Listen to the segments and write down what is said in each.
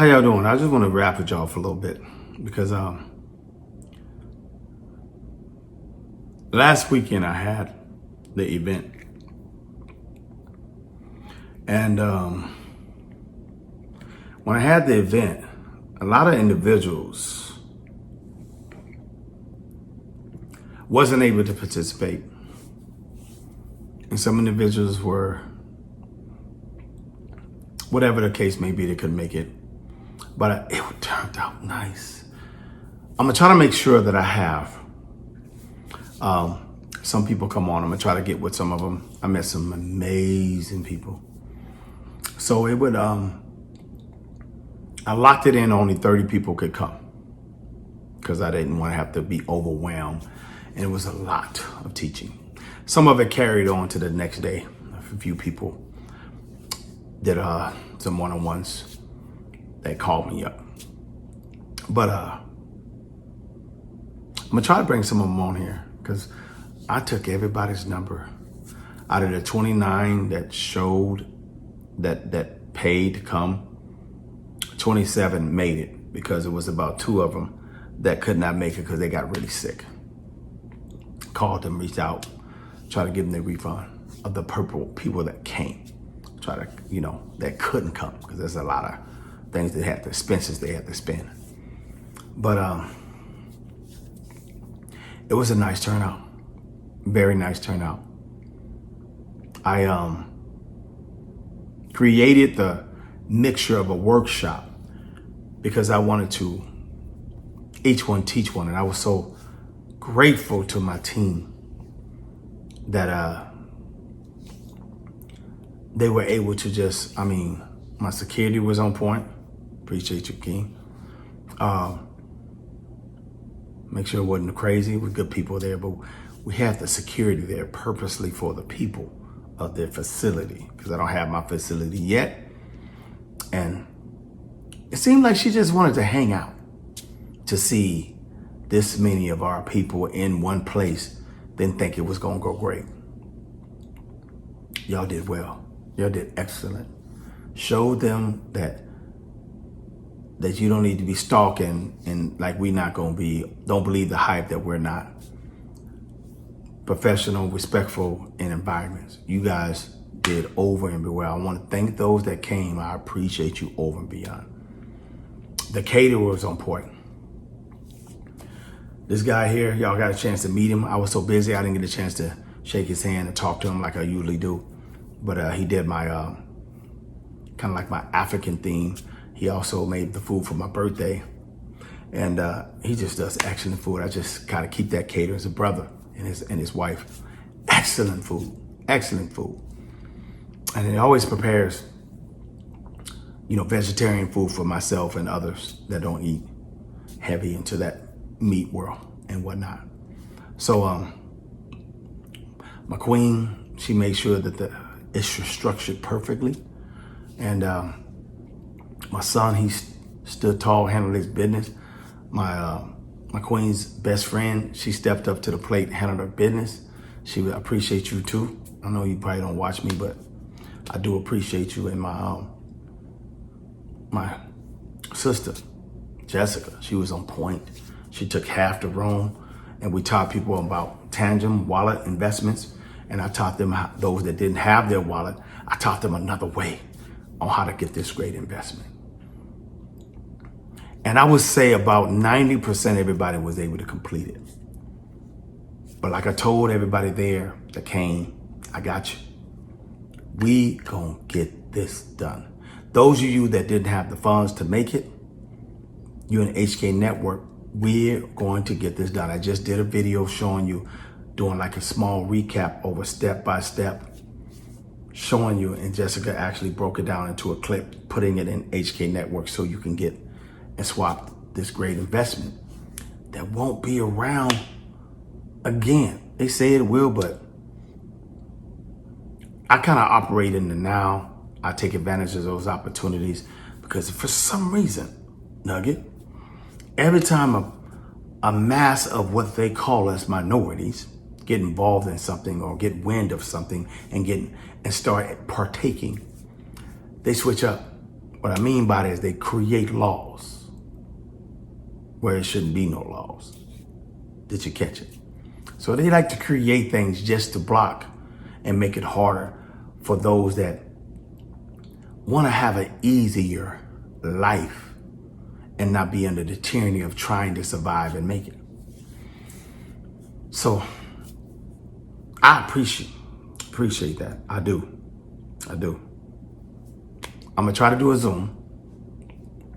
How y'all doing? I just want to rap with y'all for a little bit because last weekend I had the event, and when I had the event, a lot of individuals wasn't able to participate, and some individuals were, whatever the case may be, they couldn't make it. But it turned out nice. I'm gonna try to make sure that I have some people come on. I'm gonna try to get with some of them. I met some amazing people. So it would, I locked it in, only 30 people could come because I didn't want to have to be overwhelmed. And it was a lot of teaching. Some of it carried on to the next day. A few people did some one-on-ones. They called me up. But I'm gonna try to bring some of them on here because I took everybody's number. Out of the 29 that showed that paid to come, 27 made it because it was about 2 of them that could not make it because they got really sick. Called them, reached out, try to give them their refund of the purple people that came. Try to, that couldn't come because there's a lot of things they had, the expenses they had to spend. But it was a nice turnout, very nice turnout. I created the mixture of a workshop because I wanted to each one teach one, and I was so grateful to my team that they were able to just, my security was on point. Appreciate you, King. Make sure it wasn't crazy with good people there, but we had the security there purposely for the people of their facility because I don't have my facility yet. And it seemed like she just wanted to hang out to see this many of our people in one place. Didn't think it was gonna go great. Y'all did well. Y'all did excellent. Showed them that you don't need to be stalking and like we not gonna be, don't believe the hype that we're not. Professional, respectful in environments. You guys did over and beyond. I wanna thank those that came. I appreciate you over and beyond. The caterer was on point. This guy here, y'all got a chance to meet him. I was so busy, I didn't get a chance to shake his hand and talk to him like I usually do. But he did my, kind of like my African theme. He also made the food for my birthday. And he just does excellent food. I just kind of keep that caterer as a brother and his wife. Excellent food, excellent food. And he always prepares, vegetarian food for myself and others that don't eat heavy into that meat world and whatnot. So my queen, she made sure that it's structured perfectly. And my son, he stood tall, handled his business. My queen's best friend, she stepped up to the plate, handled her business. She would appreciate you too. I know you probably don't watch me, but I do appreciate you. And my sister, Jessica, she was on point. She took half the room, and we taught people about Tangent wallet investments. And I taught them those that didn't have their wallet, I taught them another way on how to get this great investment. And I would say about 90% everybody was able to complete it. But like I told everybody there that came, I got you. We gonna get this done. Those of you that didn't have the funds to make it, you in HK Network, we're going to get this done. I just did a video showing you, doing like a small recap over step by step, showing you, and Jessica actually broke it down into a clip, putting it in HK Network so you can get and swap this great investment that won't be around again. They say it will, but I kind of operate in the now. I take advantage of those opportunities because for some reason, Nugget, every time a mass of what they call us minorities get involved in something or get wind of something and start partaking, they switch up. What I mean by that is they create laws where it shouldn't be no laws. Did you catch it? So they like to create things just to block and make it harder for those that want to have an easier life and not be under the tyranny of trying to survive and make it. So I appreciate that. I do. I'm gonna try to do a Zoom,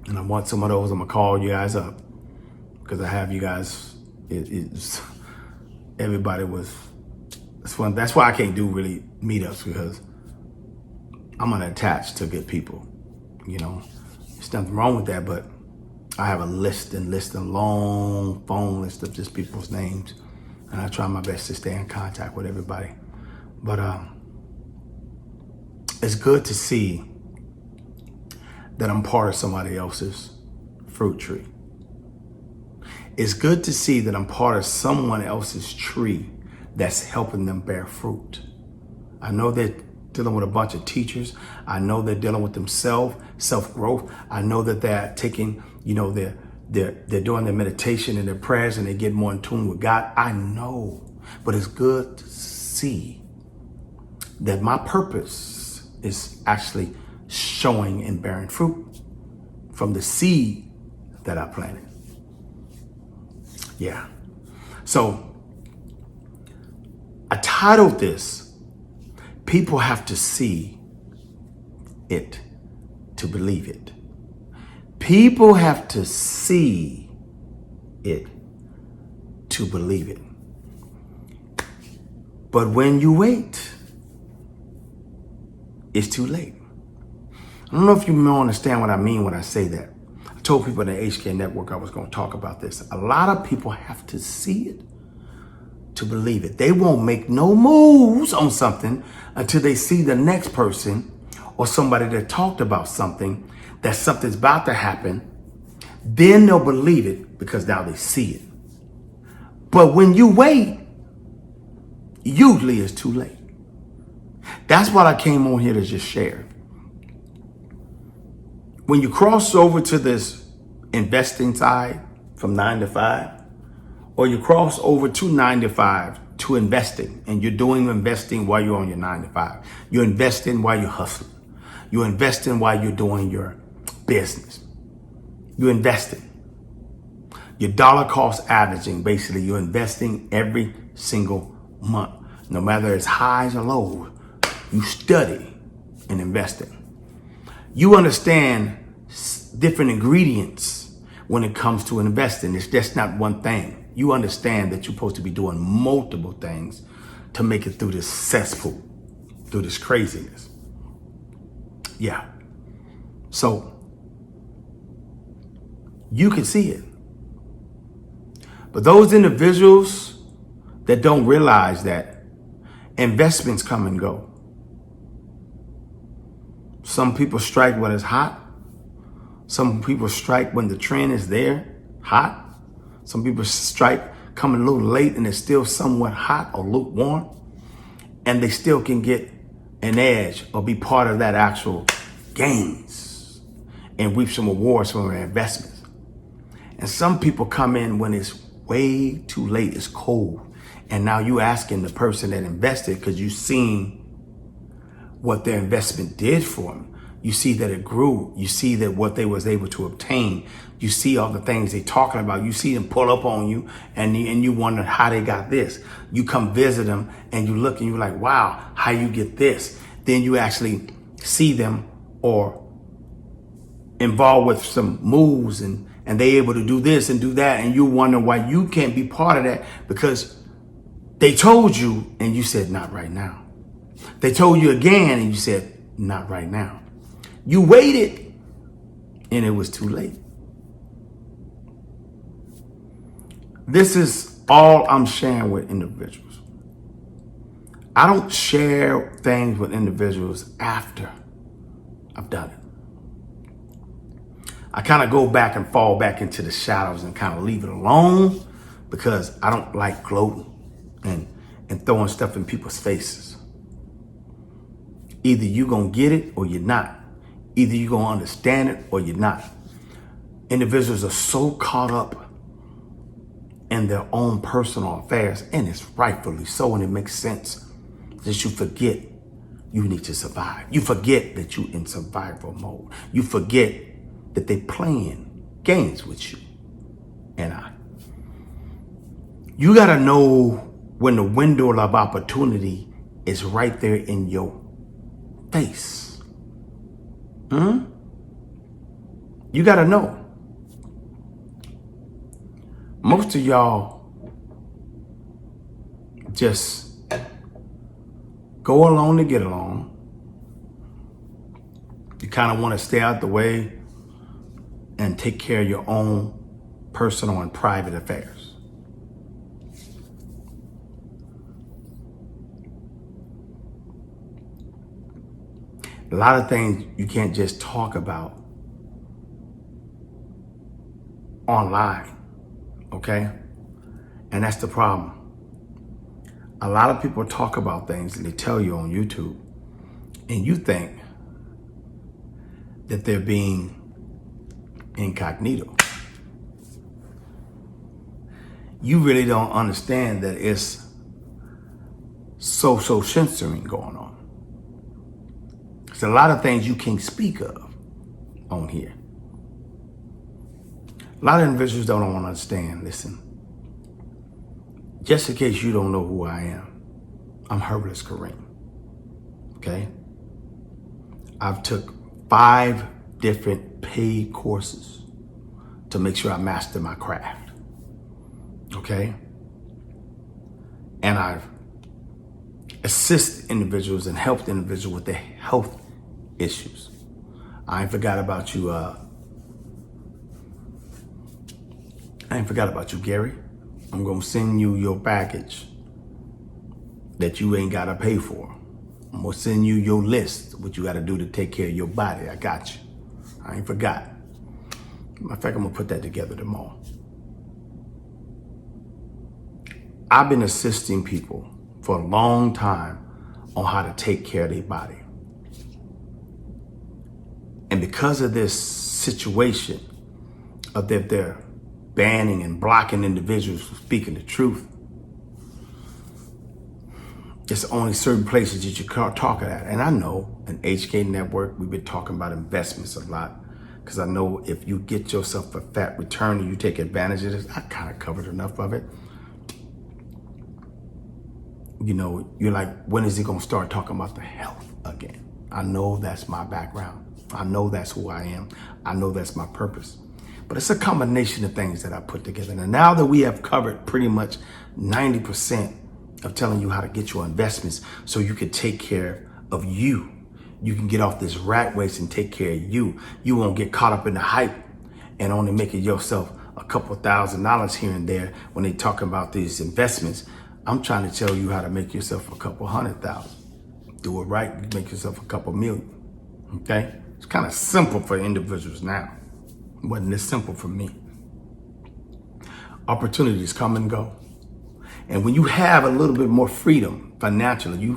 and I want some of those. I'm gonna call you guys up because I have you guys. Everybody was. It's fun. That's why I can't do really meetups, because I'm unattached to good people. You know, there's nothing wrong with that, but I have a long phone list of just people's names, and I try my best to stay in contact with everybody. But it's good to see that I'm part of somebody else's fruit tree. It's good to see that I'm part of someone else's tree that's helping them bear fruit. I know they're dealing with a bunch of teachers. I know they're dealing with themselves, self-growth. I know that they're taking, they're doing their meditation and their prayers, and they get more in tune with God. I know, but it's good to see that my purpose is actually showing and bearing fruit from the seed that I planted. Yeah. So I titled this, People Have to See It to Believe It. People have to see it to believe it. But when you wait, it's too late. I don't know if you understand what I mean when I say that. I told people in the HK Network I was going to talk about this. A lot of people have to see it to believe it. They won't make no moves on something until they see the next person or somebody that talked about something, that something's about to happen. Then they'll believe it because now they see it. But when you wait, usually it's too late. That's what I came on here to just share. When you cross over to this investing side from 9 to 5, or you cross over to 9 to 5 to investing, and you're doing investing while you're on your 9 to 5. You're investing while you're hustling. You're investing while you're doing your business. You're investing. Your dollar cost averaging, basically, you're investing every single month. No matter it's highs or lows, you study in investing. You understand different ingredients when it comes to investing. It's just not one thing. You understand that you're supposed to be doing multiple things to make it through this cesspool, through this craziness. Yeah. So you can see it. But those individuals that don't realize that investments come and go. Some people strike when it's hot. Some people strike when the trend is there, hot. Some people strike coming a little late and it's still somewhat hot or lukewarm. And they still can get an edge or be part of that actual gains and reap some rewards from their investments. And some people come in when it's way too late, it's cold. And now you asking the person that invested, because you've seen what their investment did for them. You see that it grew. You see that what they was able to obtain. You see all the things they talking about. You see them pull up on you and you wonder how they got this. You come visit them and you look and you're like, wow, how you get this? Then you actually see them or involved with some moves and they able to do this and do that. And you wonder why you can't be part of that, because they told you and you said, not right now. They told you again and you said, not right now. You waited and it was too late. This is all I'm sharing with individuals. I don't share things with individuals after I've done it. I kind of go back and fall back into the shadows and kind of leave it alone, because I don't like gloating and throwing stuff in people's faces. Either you're going to get it or you're not. Either you're going to understand it or you're not. Individuals are so caught up in their own personal affairs, and it's rightfully so, and it makes sense, that you forget you need to survive. You forget that you're in survival mode. You forget that they're playing games with you and I. You got to know when the window of opportunity is right there in your face. You got to know. Most of y'all just go along to get along. You kind of want to stay out the way and take care of your own personal and private affairs. A lot of things you can't just talk about online, okay? And that's the problem. A lot of people talk about things that they tell you on YouTube, and you think that they're being incognito. You really don't understand that it's social censoring going on. There's a lot of things you can't speak of on here. A lot of individuals don't want to understand. Listen, just in case you don't know who I am, I'm Herbalist Kareem. Okay? I've took 5 different paid courses to make sure I master my craft. Okay? And I've assisted individuals and helped individuals with their health issues. I ain't forgot about you, Gary. I'm gonna send you your package that you ain't gotta pay for. I'm gonna send you your list, what you gotta do to take care of your body. I got you. I ain't forgot. Matter of fact, I'm gonna put that together tomorrow. I've been assisting people for a long time on how to take care of their body. And because of this situation of that they're banning and blocking individuals from speaking the truth, it's only certain places that you can't talk at. And I know in HK Network, we've been talking about investments a lot, because I know if you get yourself a fat return and you take advantage of this, I kind of covered enough of it. You know, you're like, when is he gonna start talking about the health again? I know that's my background. I know that's who I am. I know that's my purpose. But it's a combination of things that I put together. And now that we have covered pretty much 90% of telling you how to get your investments so you can take care of you, you can get off this rat race and take care of you. You won't get caught up in the hype and only making yourself a couple $1,000s here and there when they talk about these investments. I'm trying to tell you how to make yourself a couple $100,000. Do it right, you make yourself a couple million, okay? It's kind of simple for individuals now. It wasn't this simple for me. Opportunities come and go. And when you have a little bit more freedom financially,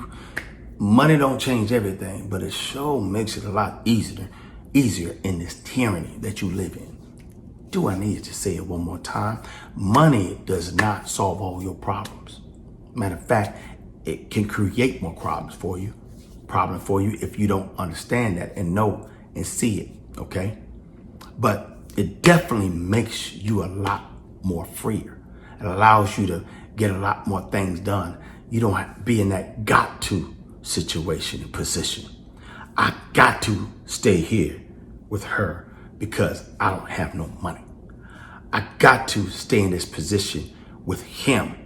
money don't change everything, but it sure makes it a lot easier in this tyranny that you live in. Do I need to say it one more time? Money does not solve all your problems. Matter of fact, it can create more problems for you if you don't understand that and know and see it, okay? But it definitely makes you a lot more freer. It allows you to get a lot more things done. You don't have to be in that got to situation and position. I got to stay here with her because I don't have no money. I got to stay in this position with him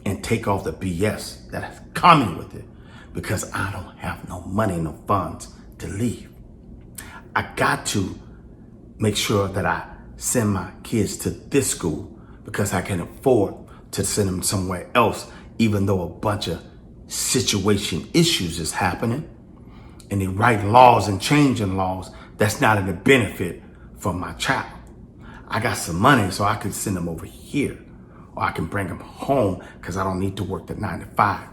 and take off the BS that's coming with it because I don't have no money, no funds to leave. I got to make sure that I send my kids to this school because I can afford to send them somewhere else, even though a bunch of situation issues is happening and they write laws and changing laws that's not in the benefit for my child. I got some money so I can send them over here, or I can bring them home because I don't need to work the 9 to 5.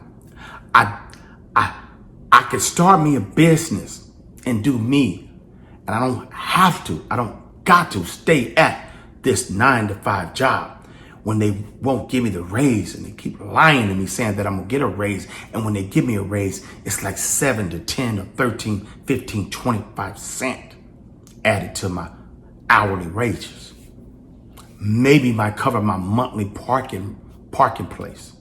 I could start me a business and do me And I don't have to, I don't got to stay at this 9-to-5 job when they won't give me the raise, and they keep lying to me saying that I'm gonna get a raise. And when they give me a raise, it's like 7 to 10 or 13, 15, 25 cents added to my hourly wages. Maybe might cover my monthly parking place.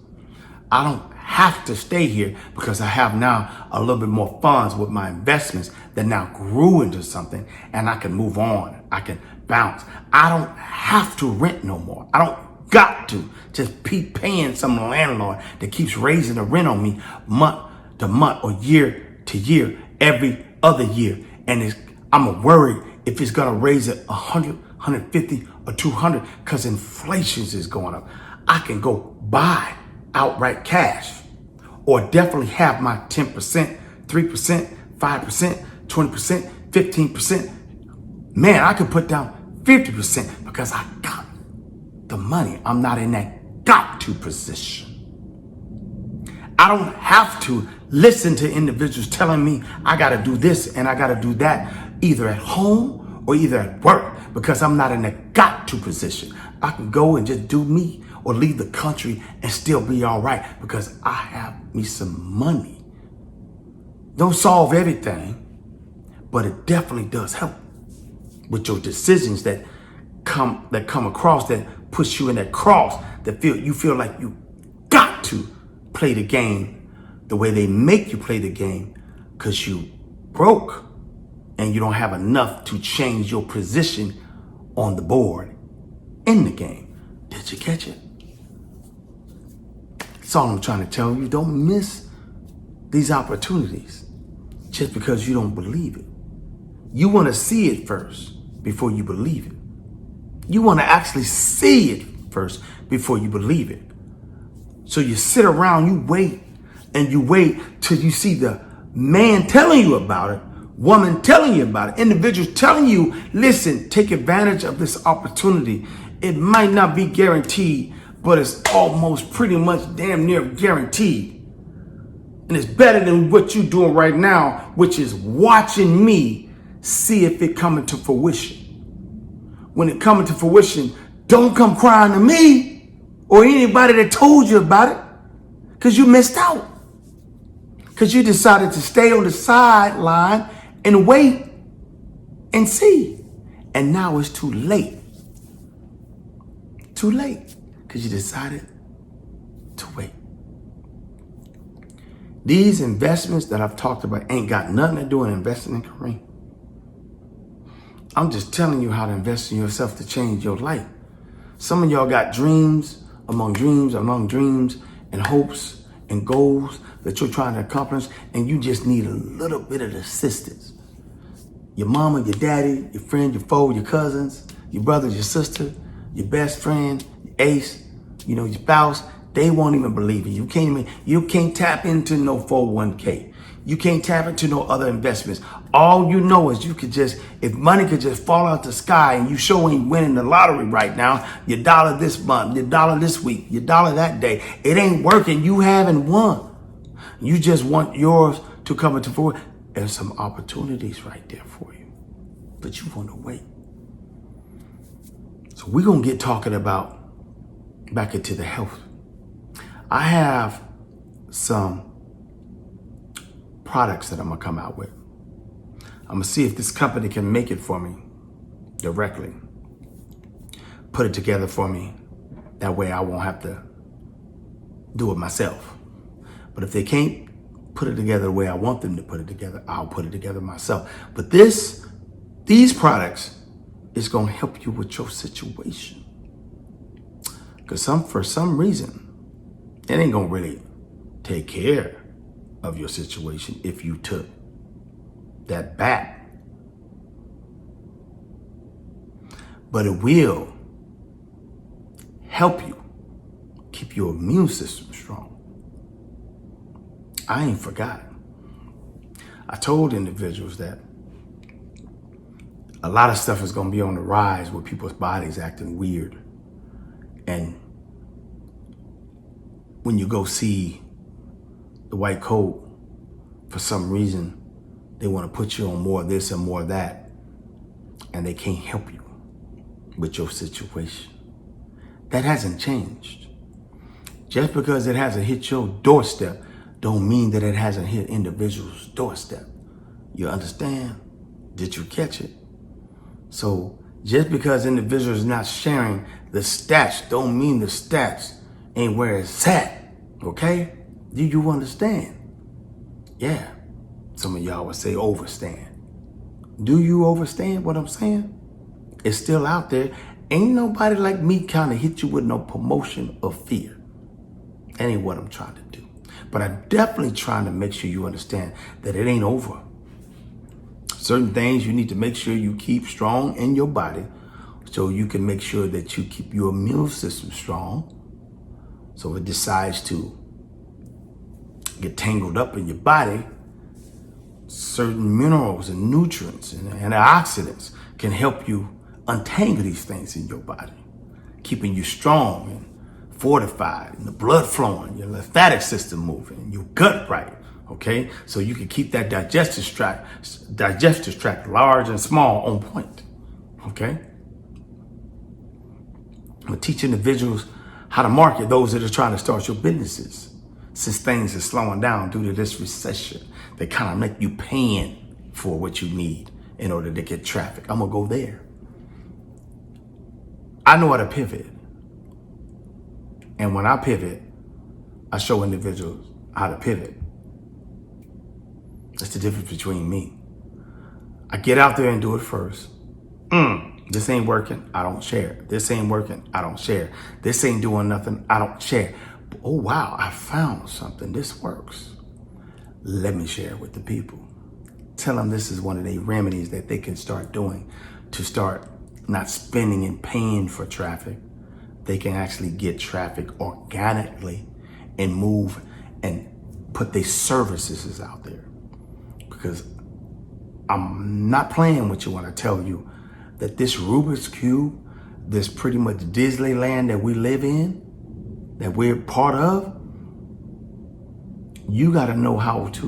I don't have to stay here because I have now a little bit more funds with my investments that now grew into something, and I can move on. I can bounce. I don't have to rent no more. I don't got to just keep paying some landlord that keeps raising the rent on me month to month or year to year, every other year. And I'm worried if it's gonna raise it 100, 150 or 200 because inflation is going up. I can go buy outright cash, or definitely have my 10%, 3%, 5%, 20%, 15%. Man, I could put down 50% because I got the money. I'm not in that got to position. I don't have to listen to individuals telling me I got to do this and I got to do that, either at home or either at work, because I'm not in a got to position. I can go and just do me or leave the country and still be all right because I have me some money. Don't solve everything, but it definitely does help with your decisions that come across, that push you in that cross, that you feel like you got to play the game the way they make you play the game because you broke and you don't have enough to change your position on the board in the game. Did you catch it? That's all I'm trying to tell you. Don't miss these opportunities just because you don't believe it. You want to see it first before you believe it. You want to actually see it first before you believe it. So you sit around, you wait till you see the man telling you about it, woman telling you about it, individuals telling you, listen, take advantage of this opportunity. It might not be guaranteed, but it's almost pretty much damn near guaranteed. And it's better than what you're doing right now, which is watching me see if it coming to fruition. When it coming to fruition, don't come crying to me or anybody that told you about it, because you missed out. Because you decided to stay on the sideline and wait and see. And now it's too late. Too late, because you decided to wait. These investments that I've talked about ain't got nothing to do with investing in Kareem. I'm just telling you how to invest in yourself to change your life. Some of y'all got dreams, and hopes and goals that you're trying to accomplish, and you just need a little bit of assistance. Your mama, your daddy, your friend, your foe, your cousins, your brothers, your sister, your best friend, your ace, your spouse, they won't even believe you. You can't tap into no 401k. You can't tap into no other investments. All you know is if money could just fall out the sky and you sure ain't winning the lottery right now, your dollar this month, your dollar this week, your dollar that day, it ain't working. You haven't won. You just want yours to come into fruition. There's some opportunities right there for you, but you want to wait. So we're going to get talking about back into the health. I have some products that I'm gonna come out with. I'm gonna see if this company can make it for me directly. Put it together for me. That way I won't have to do it myself. But if they can't put it together the way I want them to put it together, I'll put it together myself. But these products is gonna help you with your situation. Because for some reason, it ain't gonna really take care of your situation if you took that back. But it will help you keep your immune system strong. I ain't forgotten. I told individuals that a lot of stuff is gonna be on the rise with people's bodies acting weird. And when you go see the white coat, for some reason, they want to put you on more of this and more of that. and they can't help you with your situation. That hasn't changed. Just because it hasn't hit your doorstep don't mean that it hasn't hit individuals' doorstep. You understand? Did you catch it? So just because individuals not sharing the stats don't mean the stats ain't where it's at. Okay? Do you understand? Yeah. Some of y'all would say overstand. Do you understand what I'm saying? It's still out there. Ain't nobody like me kind of hit you with no promotion of fear. That ain't what I'm trying to do. But I'm definitely trying to make sure you understand that it ain't over. Certain things you need to make sure you keep strong in your body so you can make sure that you keep your immune system strong. So if it decides to get tangled up in your body, certain minerals and nutrients and antioxidants can help you untangle these things in your body, keeping you strong and fortified, and the blood flowing, your lymphatic system moving, your gut right, okay? So you can keep that digestive tract large and small on point, okay? I'm teaching individuals how to market those that are trying to start your businesses. Since things are slowing down due to this recession, they kind of make you paying for what you need in order to get traffic. I'm gonna go there. I know how to pivot. And when I pivot, I show individuals how to pivot. That's the difference between me. I get out there and do it first. This ain't working, I don't share. This ain't working, I don't share. This ain't doing nothing, I don't share. Oh wow, I found something, this works. Let me share it with the people. Tell them this is one of the remedies that they can start doing to start not spending and paying for traffic. They can actually get traffic organically and move and put their services out there. Because I'm not playing with you when I tell you that this Rubik's Cube, this pretty much Disneyland that we live in, that we're part of, you gotta know how to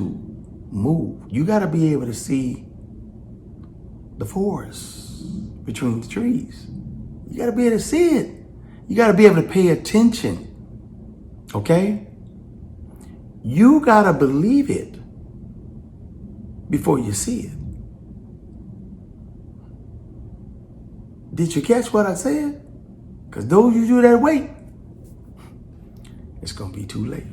move. You gotta be able to see the forest between the trees. You gotta be able to see it. You gotta be able to pay attention, okay? You gotta believe it before you see it. Did you catch what I said? Because those you do that wait, it's gonna be too late.